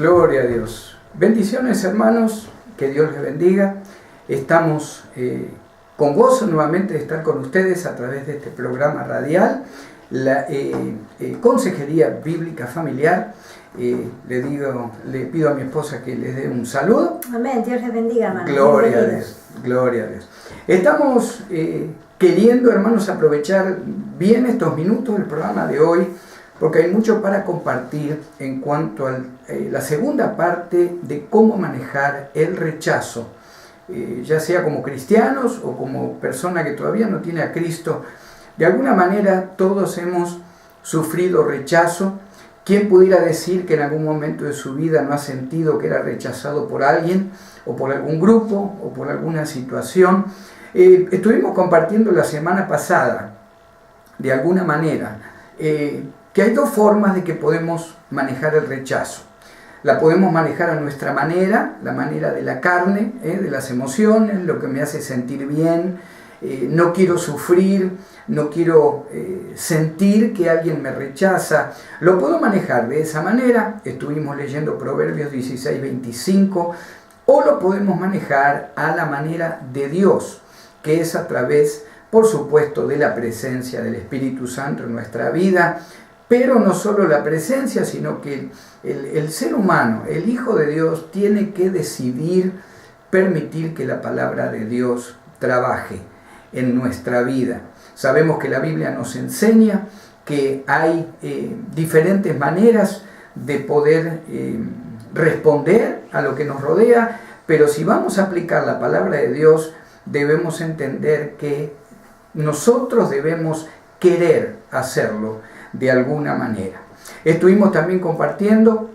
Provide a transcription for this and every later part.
Gloria a Dios. Bendiciones, hermanos, que Dios les bendiga. Estamos con gozo nuevamente de estar con ustedes a través de este programa radial, la Consejería Bíblica Familiar. Le pido a mi esposa que les dé un saludo. Amén, Dios les bendiga, hermano. Gloria a Dios, gloria a Dios. Estamos queriendo, hermanos, aprovechar bien estos minutos del programa de hoy, porque hay mucho para compartir en cuanto a la segunda parte de cómo manejar el rechazo, ya sea como cristianos o como persona que todavía no tiene a Cristo. De alguna manera todos hemos sufrido rechazo. ¿Quién pudiera decir que en algún momento de su vida no ha sentido que era rechazado por alguien, o por algún grupo, o por alguna situación? Estuvimos compartiendo la semana pasada, de alguna manera, que hay dos formas de que podemos manejar el rechazo. La podemos manejar a nuestra manera, la manera de la carne, de las emociones, lo que me hace sentir bien. No quiero sufrir, no quiero sentir que alguien me rechaza. Lo puedo manejar de esa manera. Estuvimos leyendo Proverbios 16:25. O lo podemos manejar a la manera de Dios, que es a través, por supuesto, de la presencia del Espíritu Santo en nuestra vida. Pero no solo la presencia, sino que el ser humano, el Hijo de Dios, tiene que decidir permitir que la palabra de Dios trabaje en nuestra vida. Sabemos que la Biblia nos enseña que hay diferentes maneras de poder responder a lo que nos rodea, pero si vamos a aplicar la palabra de Dios, debemos entender que nosotros debemos querer hacerlo de alguna manera. Estuvimos también compartiendo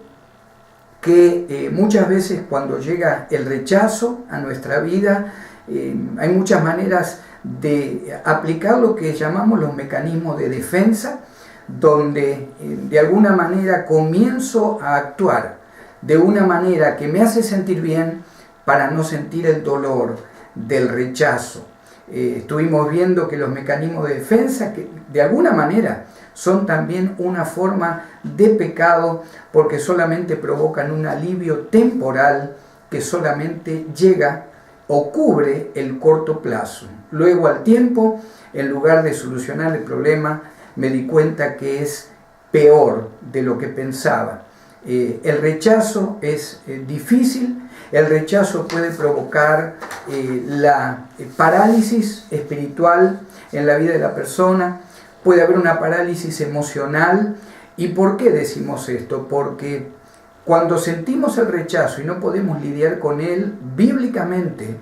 que muchas veces cuando llega el rechazo a nuestra vida, hay muchas maneras de aplicar lo que llamamos los mecanismos de defensa, donde de alguna manera comienzo a actuar de una manera que me hace sentir bien para no sentir el dolor del rechazo. Estuvimos viendo que los mecanismos de defensa, que de alguna manera son también una forma de pecado, porque solamente provocan un alivio temporal que solamente llega o cubre el corto plazo. Luego, al tiempo, en lugar de solucionar el problema, me di cuenta que es peor de lo que pensaba. El rechazo es difícil. El rechazo puede provocar la parálisis espiritual en la vida de la persona. Puede haber una parálisis emocional. ¿Y por qué decimos esto? Porque cuando sentimos el rechazo y no podemos lidiar con él bíblicamente,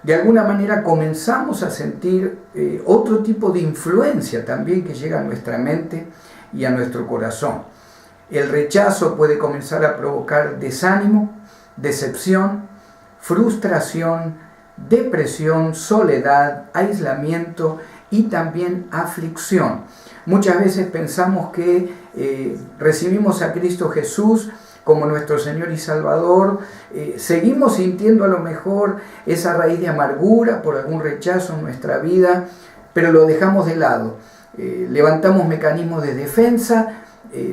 de alguna manera comenzamos a sentir otro tipo de influencia también que llega a nuestra mente y a nuestro corazón. El rechazo puede comenzar a provocar desánimo, decepción, frustración, depresión, soledad, aislamiento y también aflicción. Muchas veces pensamos que recibimos a Cristo Jesús como nuestro Señor y Salvador, seguimos sintiendo a lo mejor esa raíz de amargura por algún rechazo en nuestra vida, pero lo dejamos de lado. Levantamos mecanismos de defensa,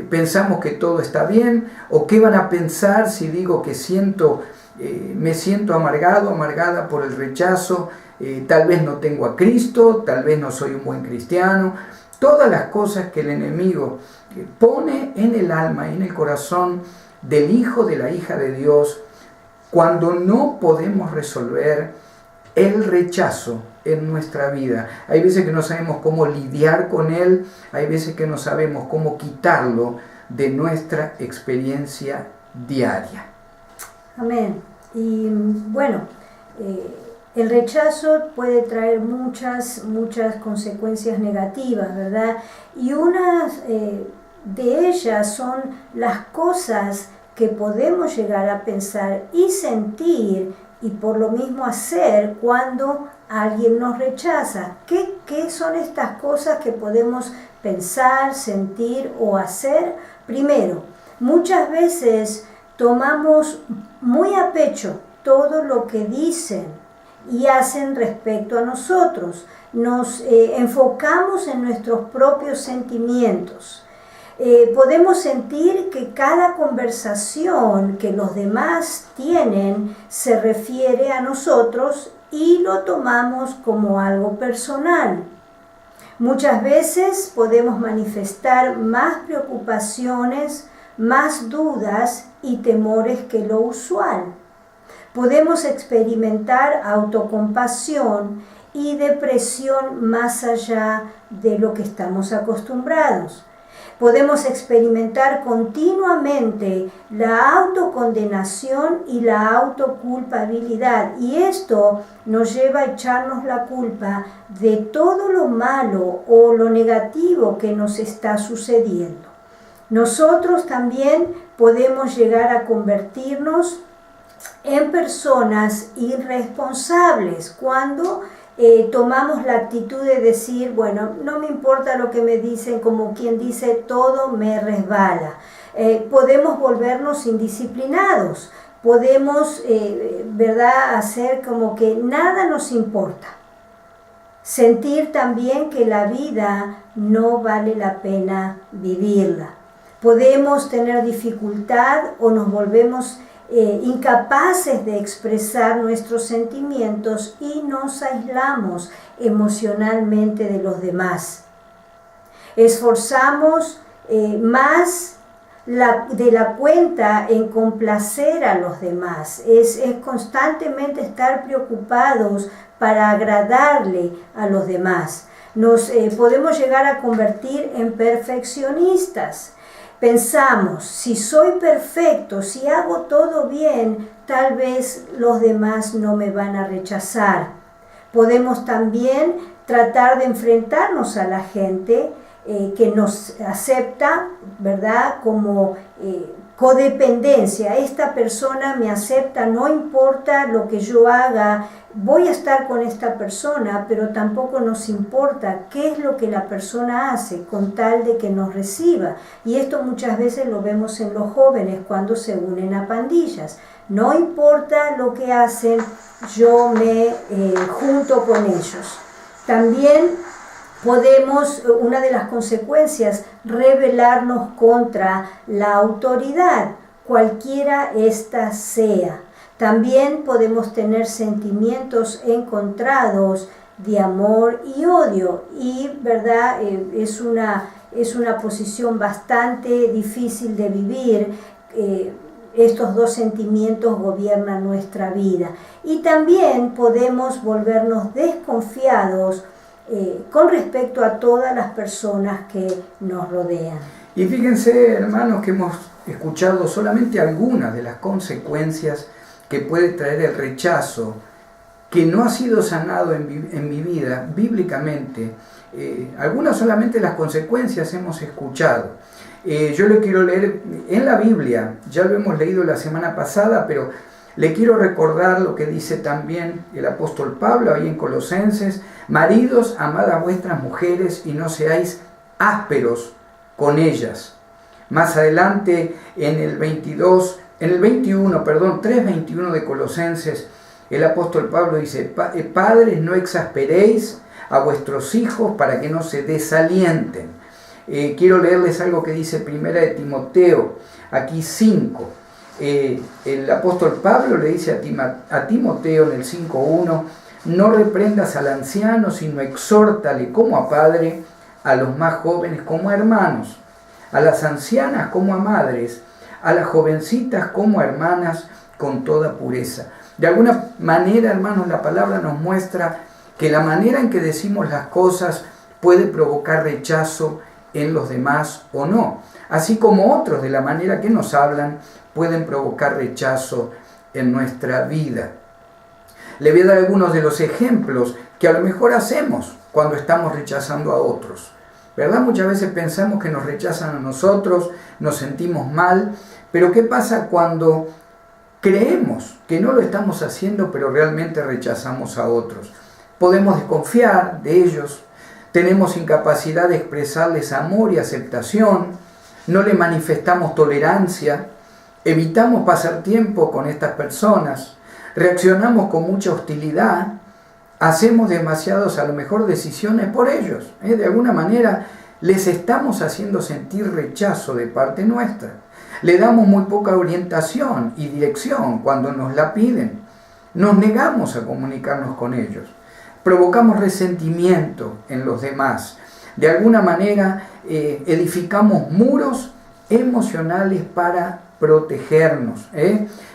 pensamos que todo está bien, o qué van a pensar si digo que me siento amargado, amargada por el rechazo, tal vez no tengo a Cristo, tal vez no soy un buen cristiano. Todas las cosas que el enemigo pone en el alma y en el corazón del hijo, de la hija de Dios, cuando no podemos resolver el rechazo en nuestra vida. Hay veces que no sabemos cómo lidiar con él, hay veces que no sabemos cómo quitarlo de nuestra experiencia diaria. Amén. Y bueno, el rechazo puede traer muchas consecuencias negativas, ¿verdad? Y unas de ellas son las cosas que podemos llegar a pensar y sentir y por lo mismo hacer cuando alguien nos rechaza. ¿Qué son estas cosas que podemos pensar, sentir o hacer? Primero, muchas veces tomamos muy a pecho todo lo que dicen y hacen respecto a nosotros. Nos enfocamos en nuestros propios sentimientos. Podemos sentir que cada conversación que los demás tienen se refiere a nosotros y lo tomamos como algo personal. Muchas veces podemos manifestar más preocupaciones, más dudas y temores que lo usual. Podemos experimentar autocompasión y depresión más allá de lo que estamos acostumbrados. Podemos experimentar continuamente la autocondenación y la autoculpabilidad, y esto nos lleva a echarnos la culpa de todo lo malo o lo negativo que nos está sucediendo. Nosotros también podemos llegar a convertirnos en personas irresponsables cuando tomamos la actitud de decir, bueno, no me importa lo que me dicen, como quien dice, todo me resbala. Podemos volvernos indisciplinados, podemos, hacer como que nada nos importa. Sentir también que la vida no vale la pena vivirla. Podemos tener dificultad o nos volvemos incapaces de expresar nuestros sentimientos y nos aislamos emocionalmente de los demás. Esforzamos más de la cuenta en complacer a los demás. Es constantemente estar preocupados para agradarle a los demás. Nos podemos llegar a convertir en perfeccionistas. Pensamos, si soy perfecto, si hago todo bien, tal vez los demás no me van a rechazar. Podemos también tratar de enfrentarnos a la gente que nos acepta, ¿verdad? Como codependencia. Esta persona me acepta, no importa lo que yo haga, voy a estar con esta persona, pero tampoco nos importa qué es lo que la persona hace con tal de que nos reciba. Y esto muchas veces lo vemos en los jóvenes cuando se unen a pandillas. No importa lo que hacen, yo me junto con ellos. También podemos, una de las consecuencias, rebelarnos contra la autoridad, cualquiera ésta sea. También podemos tener sentimientos encontrados de amor y odio, y ¿verdad? Es una posición bastante difícil de vivir. Estos dos sentimientos gobiernan nuestra vida. Y también podemos volvernos desconfiados con respecto a todas las personas que nos rodean. Y fíjense, hermanos, que hemos escuchado solamente algunas de las consecuencias que puede traer el rechazo, que no ha sido sanado en mi vida bíblicamente. Algunas solamente las consecuencias hemos escuchado. Yo le quiero leer en la Biblia, ya lo hemos leído la semana pasada, pero le quiero recordar lo que dice también el apóstol Pablo ahí en Colosenses: maridos, amad a vuestras mujeres y no seáis ásperos con ellas. Más adelante en el 3:21 de Colosenses, el apóstol Pablo dice: padres, no exasperéis a vuestros hijos para que no se desalienten. Quiero leerles algo que dice Primera de Timoteo, aquí 5. El apóstol Pablo le dice a Timoteo en el 5:1: no reprendas al anciano, sino exhórtale como a padre, a los más jóvenes como a hermanos, a las ancianas como a madres, a las jovencitas como a hermanas, con toda pureza. De alguna manera, hermanos, la palabra nos muestra que la manera en que decimos las cosas puede provocar rechazo en los demás o no, así como otros, de la manera que nos hablan, pueden provocar rechazo en nuestra vida. Le voy a dar algunos de los ejemplos que a lo mejor hacemos cuando estamos rechazando a otros, ¿verdad? Muchas veces pensamos que nos rechazan a nosotros, nos sentimos mal, pero ¿qué pasa cuando creemos que no lo estamos haciendo, pero realmente rechazamos a otros? Podemos desconfiar de ellos, tenemos incapacidad de expresarles amor y aceptación, no le manifestamos tolerancia, evitamos pasar tiempo con estas personas, reaccionamos con mucha hostilidad, hacemos demasiadas a lo mejor decisiones por ellos. De alguna manera les estamos haciendo sentir rechazo de parte nuestra. Le damos muy poca orientación y dirección cuando nos la piden. Nos negamos a comunicarnos con ellos. Provocamos resentimiento en los demás. De alguna manera edificamos muros emocionales para protegernos.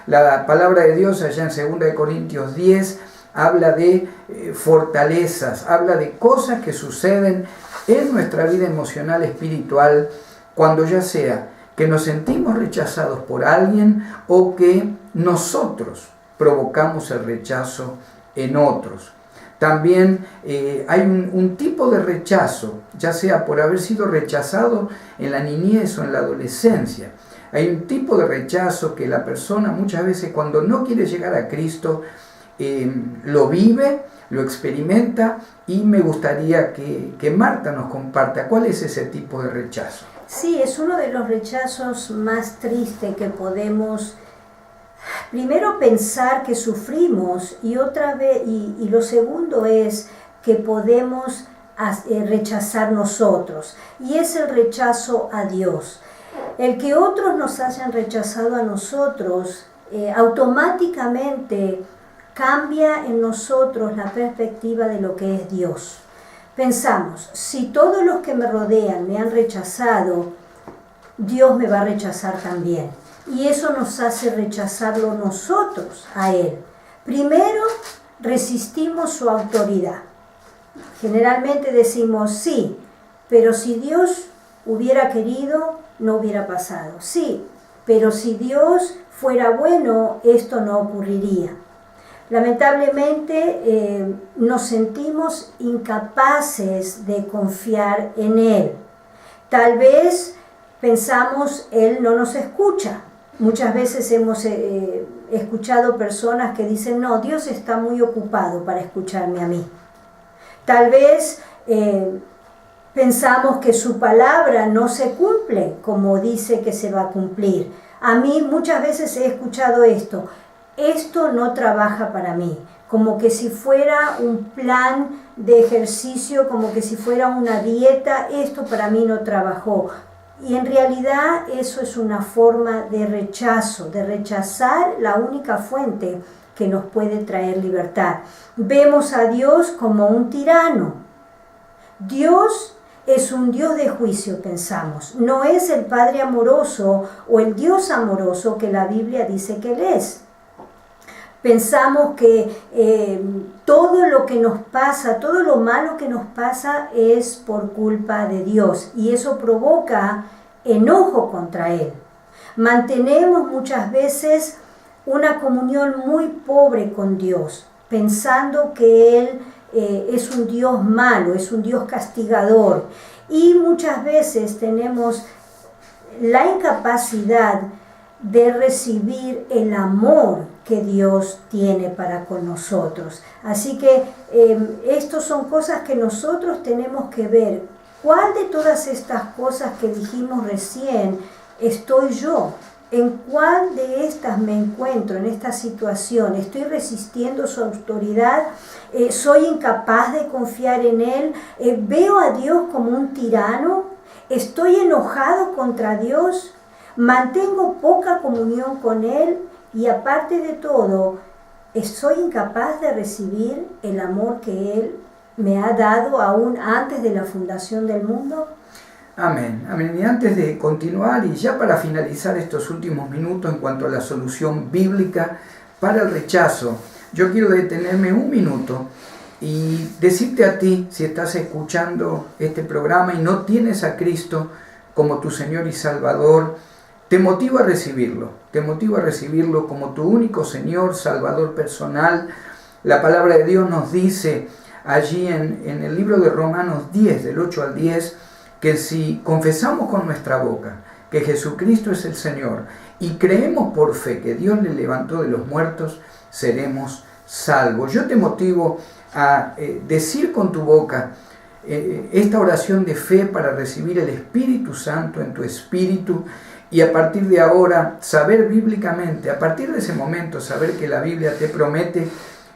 La palabra de Dios allá en 2 Corintios 10 habla de fortalezas, habla de cosas que suceden en nuestra vida emocional, espiritual, cuando ya sea que nos sentimos rechazados por alguien o que nosotros provocamos el rechazo en otros. También hay un tipo de rechazo, ya sea por haber sido rechazado en la niñez o en la adolescencia. Hay un tipo de rechazo que la persona muchas veces cuando no quiere llegar a Cristo lo vive, lo experimenta, y me gustaría que Marta nos comparta cuál es ese tipo de rechazo. Sí, es uno de los rechazos más tristes que podemos primero pensar que sufrimos y otra vez, y lo segundo es que podemos rechazar nosotros, y es el rechazo a Dios. El que otros nos hayan rechazado a nosotros automáticamente cambia en nosotros la perspectiva de lo que es Dios. Pensamos, si todos los que me rodean me han rechazado, Dios me va a rechazar también. Y eso nos hace rechazarlo nosotros a Él. Primero, resistimos su autoridad. Generalmente decimos, sí, pero si Dios hubiera querido, no hubiera pasado. Sí, pero si Dios fuera bueno, esto no ocurriría. Lamentablemente nos sentimos incapaces de confiar en Él. Tal vez pensamos, Él no nos escucha. Muchas veces hemos escuchado personas que dicen, no, Dios está muy ocupado para escucharme a mí. Tal vez pensamos que su palabra no se cumple como dice que se va a cumplir. A mí muchas veces he escuchado esto no trabaja para mí, como que si fuera un plan de ejercicio, como que si fuera una dieta, esto para mí no trabajó. Y en realidad eso es una forma de rechazo, de rechazar la única fuente que nos puede traer libertad. Vemos a Dios como un tirano. Dios es un Dios de juicio, pensamos. No es el Padre amoroso o el Dios amoroso que la Biblia dice que Él es. Pensamos que todo lo que nos pasa, todo lo malo que nos pasa es por culpa de Dios, y eso provoca enojo contra Él. Mantenemos muchas veces una comunión muy pobre con Dios, pensando que Él es un Dios malo, es un Dios castigador, y muchas veces tenemos la incapacidad de recibir el amor que Dios tiene para con nosotros. Así que estas son cosas que nosotros tenemos que ver. ¿Cuál de todas estas cosas que dijimos recién estoy yo? ¿En cuál de estas me encuentro en esta situación? ¿Estoy resistiendo su autoridad? ¿Soy incapaz de confiar en Él? ¿Veo a Dios como un tirano? ¿Estoy enojado contra Dios? ¿Mantengo poca comunión con Él? Y aparte de todo, ¿soy incapaz de recibir el amor que Él me ha dado aún antes de la fundación del mundo? Amén, amén. Y antes de continuar, y ya para finalizar estos últimos minutos en cuanto a la solución bíblica para el rechazo, yo quiero detenerme un minuto y decirte a ti, si estás escuchando este programa y no tienes a Cristo como tu Señor y Salvador, te motivo a recibirlo como tu único Señor, Salvador personal. La palabra de Dios nos dice allí en el libro de Romanos 10, del 8 al 10, que si confesamos con nuestra boca que Jesucristo es el Señor y creemos por fe que Dios le levantó de los muertos, seremos salvos. Yo te motivo a decir con tu boca esta oración de fe para recibir el Espíritu Santo en tu espíritu, y a partir de ahora saber bíblicamente, a partir de ese momento saber que la Biblia te promete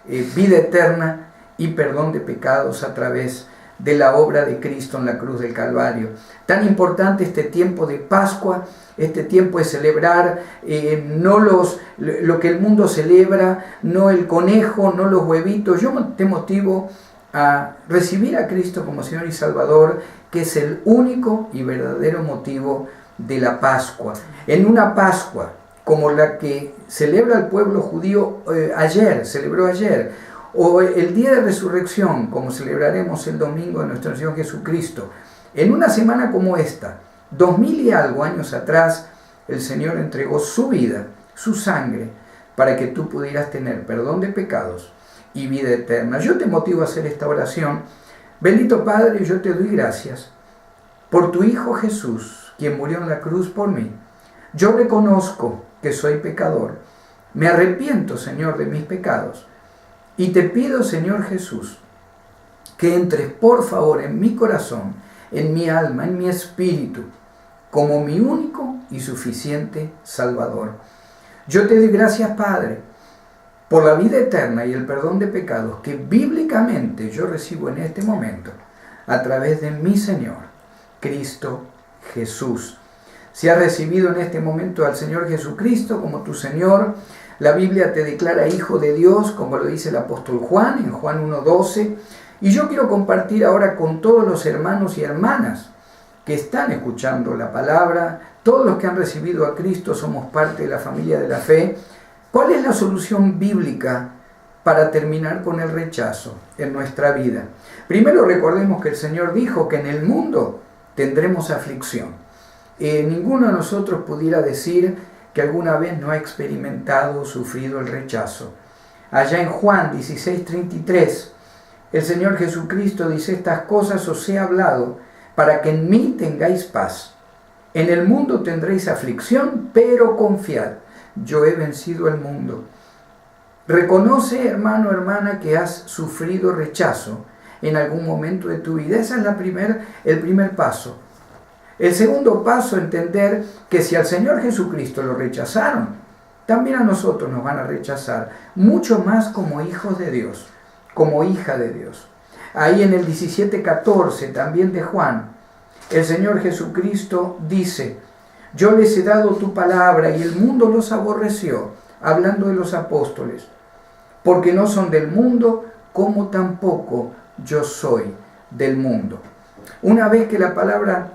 vida eterna y perdón de pecados a través de la obra de Cristo en la cruz del Calvario. Tan importante este tiempo de Pascua, este tiempo de celebrar no lo que el mundo celebra, no el conejo, no los huevitos. Yo te motivo a recibir a Cristo como Señor y Salvador, que es el único y verdadero motivo de la Pascua. En una Pascua como la que celebra el pueblo judío celebró ayer, o el día de resurrección, como celebraremos el domingo de nuestro Señor Jesucristo, en una semana como esta, 2000 y algo años atrás, el Señor entregó su vida, su sangre, para que tú pudieras tener perdón de pecados y vida eterna. Yo te motivo a hacer esta oración. Bendito Padre, yo te doy gracias por tu Hijo Jesús, quien murió en la cruz por mí. Yo reconozco que soy pecador. Me arrepiento, Señor, de mis pecados. Y te pido, Señor Jesús, que entres por favor en mi corazón, en mi alma, en mi espíritu, como mi único y suficiente Salvador. Yo te doy gracias, Padre, por la vida eterna y el perdón de pecados que bíblicamente yo recibo en este momento a través de mi Señor, Cristo Jesús. Si has recibido en este momento al Señor Jesucristo como tu Señor, la Biblia te declara hijo de Dios, como lo dice el apóstol Juan en Juan 1:12. Y yo quiero compartir ahora con todos los hermanos y hermanas que están escuchando la palabra, todos los que han recibido a Cristo somos parte de la familia de la fe. ¿Cuál es la solución bíblica para terminar con el rechazo en nuestra vida? Primero recordemos que el Señor dijo que en el mundo tendremos aflicción. Ninguno de nosotros pudiera decir que alguna vez no ha experimentado o sufrido el rechazo. Allá en Juan 16:33, el Señor Jesucristo dice: estas cosas os he hablado para que en mí tengáis paz. En el mundo tendréis aflicción, pero confiad, yo he vencido el mundo. Reconoce, hermano, hermana, que has sufrido rechazo en algún momento de tu vida. Ese es el primer paso. El segundo paso, entender que si al Señor Jesucristo lo rechazaron, también a nosotros nos van a rechazar, mucho más como hijos de Dios, como hija de Dios. Ahí en el 17:14 también de Juan, el Señor Jesucristo dice: yo les he dado tu palabra y el mundo los aborreció, hablando de los apóstoles, porque no son del mundo, como tampoco yo soy del mundo. Una vez que la palabra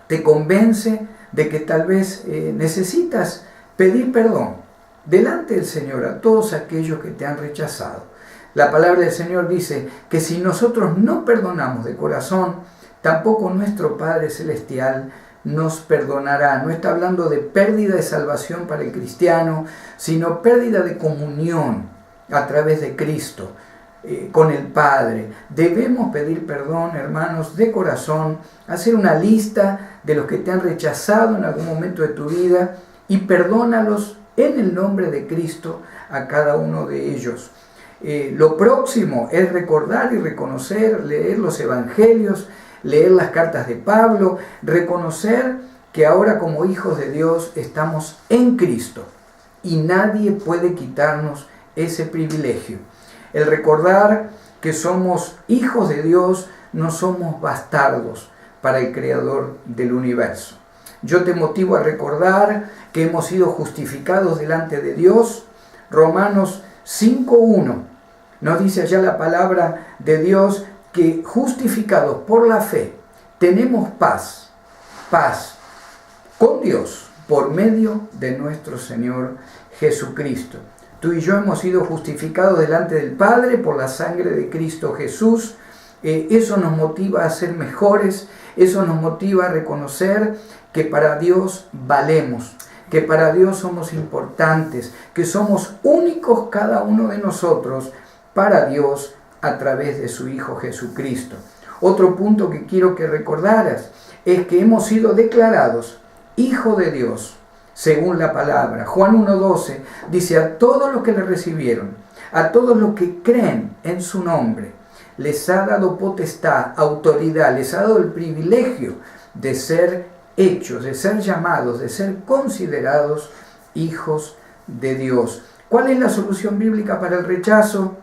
te convence de que tal vez necesitas pedir perdón delante del Señor a todos aquellos que te han rechazado. La palabra del Señor dice que si nosotros no perdonamos de corazón, tampoco nuestro Padre Celestial nos perdonará. No está hablando de pérdida de salvación para el cristiano, sino pérdida de comunión a través de Cristo con el Padre. Debemos pedir perdón, hermanos, de corazón, hacer una lista de los que te han rechazado en algún momento de tu vida y perdónalos en el nombre de Cristo a cada uno de ellos. Lo próximo es recordar y reconocer, leer los evangelios, leer las cartas de Pablo, reconocer que ahora como hijos de Dios estamos en Cristo y nadie puede quitarnos ese privilegio. El recordar que somos hijos de Dios, no somos bastardos para el Creador del universo. Yo te motivo a recordar que hemos sido justificados delante de Dios. Romanos 5:1 nos dice allá la palabra de Dios que justificados por la fe tenemos paz con Dios por medio de nuestro Señor Jesucristo. Tú y yo hemos sido justificados delante del Padre por la sangre de Cristo Jesús. Eso nos motiva a ser mejores, eso nos motiva a reconocer que para Dios valemos, que para Dios somos importantes, que somos únicos cada uno de nosotros para Dios a través de su Hijo Jesucristo. Otro punto que quiero que recordaras es que hemos sido declarados Hijo de Dios según la palabra. Juan 1:12 dice: a todos los que le recibieron, a todos los que creen en su nombre, les ha dado potestad, autoridad, les ha dado el privilegio de ser hechos, de ser llamados, de ser considerados hijos de Dios. ¿Cuál es la solución bíblica para el rechazo?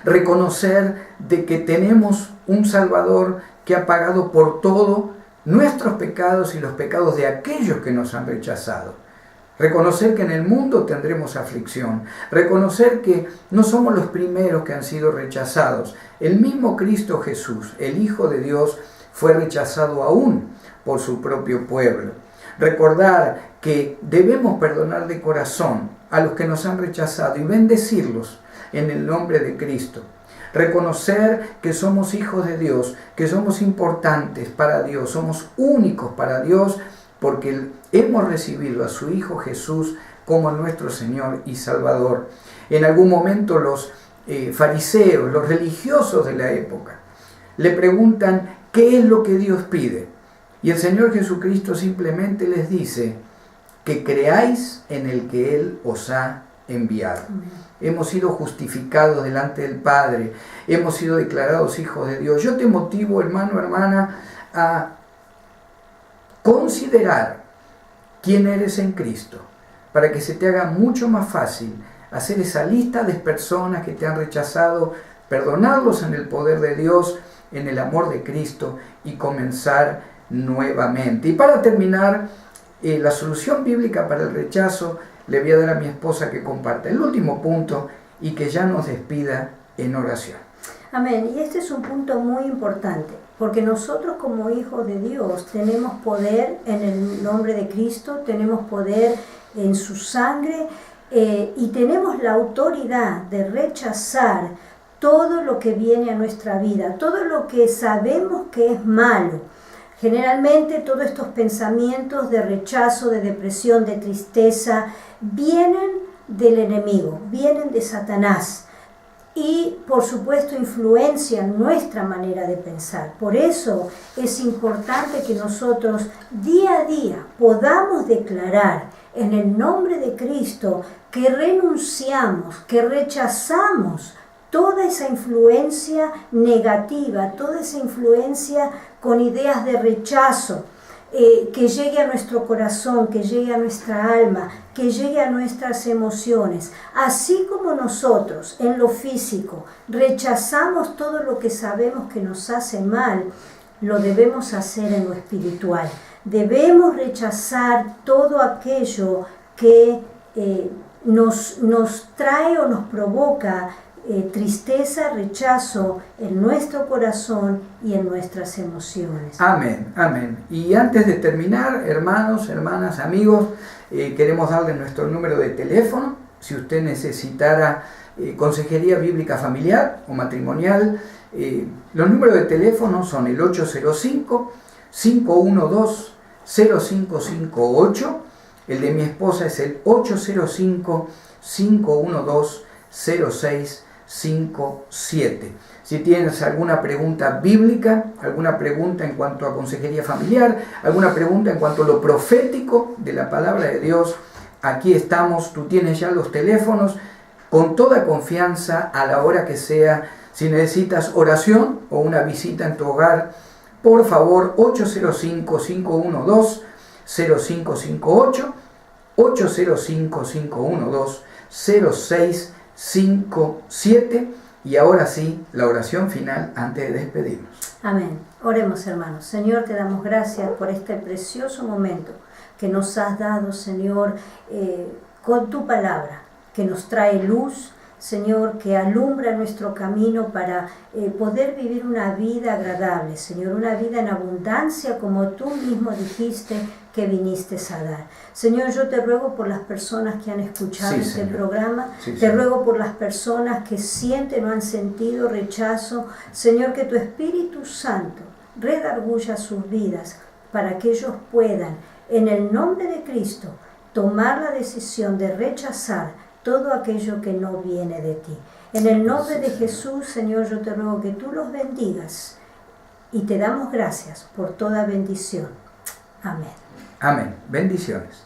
reconocer de que tenemos un Salvador que ha pagado por todo nuestros pecados y los pecados de aquellos que nos han rechazado. Reconocer que en el mundo tendremos aflicción. Reconocer que no somos los primeros que han sido rechazados. El mismo Cristo Jesús, el Hijo de Dios, fue rechazado aún por su propio pueblo. Recordar que debemos perdonar de corazón a los que nos han rechazado y bendecirlos en el nombre de Cristo. Reconocer que somos hijos de Dios, que somos importantes para Dios, somos únicos para Dios, porque hemos recibido a su Hijo Jesús como nuestro Señor y Salvador. En algún momento los fariseos, los religiosos de la época, le preguntan qué es lo que Dios pide. Y el Señor Jesucristo simplemente les dice que creáis en el que Él os ha enviado. Hemos sido justificados delante del Padre, hemos sido declarados hijos de Dios. Yo te motivo, hermano, hermana, a considerar quién eres en Cristo, para que se te haga mucho más fácil hacer esa lista de personas que te han rechazado, perdonarlos en el poder de Dios, en el amor de Cristo y comenzar nuevamente. Y para terminar, la solución bíblica para el rechazo le voy a dar a mi esposa que comparta el último punto y que ya nos despida en oración. Amén. Y este es un punto muy importante, porque nosotros como hijos de Dios tenemos poder en el nombre de Cristo, tenemos poder en su sangre y tenemos la autoridad de rechazar todo lo que viene a nuestra vida, todo lo que sabemos que es malo. Generalmente todos estos pensamientos de rechazo, de depresión, de tristeza, vienen del enemigo, vienen de Satanás. Y por supuesto influencian nuestra manera de pensar. Por eso es importante que nosotros día a día podamos declarar en el nombre de Cristo que renunciamos, que rechazamos toda esa influencia negativa, toda esa influencia con ideas de rechazo, que llegue a nuestro corazón, que llegue a nuestra alma, que llegue a nuestras emociones. Así como nosotros en lo físico rechazamos todo lo que sabemos que nos hace mal, lo debemos hacer en lo espiritual. Debemos rechazar todo aquello que nos trae o nos provoca tristeza, rechazo en nuestro corazón y en nuestras emociones. Amén, amén. Y antes de terminar, hermanos, hermanas, amigos, queremos darle nuestro número de teléfono. Si usted necesitara consejería bíblica familiar o matrimonial, los números de teléfono son el 805-512-0558. El de mi esposa es el 805-512-0657. Si tienes alguna pregunta bíblica, alguna pregunta en cuanto a consejería familiar, alguna pregunta en cuanto a lo profético de la palabra de Dios, aquí estamos. Tú tienes ya los teléfonos, con toda confianza, a la hora que sea. Si necesitas oración o una visita en tu hogar, por favor, 805-512-0558, 805-512-0657. 5:7. Y ahora sí, la oración final antes de despedirnos. Amén. Oremos, hermanos. Señor, te damos gracias por este precioso momento que nos has dado, Señor, con tu palabra, que nos trae luz, Señor, que alumbra nuestro camino para poder vivir una vida agradable, Señor, una vida en abundancia como tú mismo dijiste que viniste a dar. Señor, yo te ruego por las personas que han escuchado este programa, te ruego por las personas que sienten o han sentido rechazo, Señor, que tu Espíritu Santo redarguya sus vidas para que ellos puedan, en el nombre de Cristo, tomar la decisión de rechazar todo aquello que no viene de ti. En el nombre de Jesús, Señor, yo te ruego que tú los bendigas y te damos gracias por toda bendición. Amén. Amén. Bendiciones.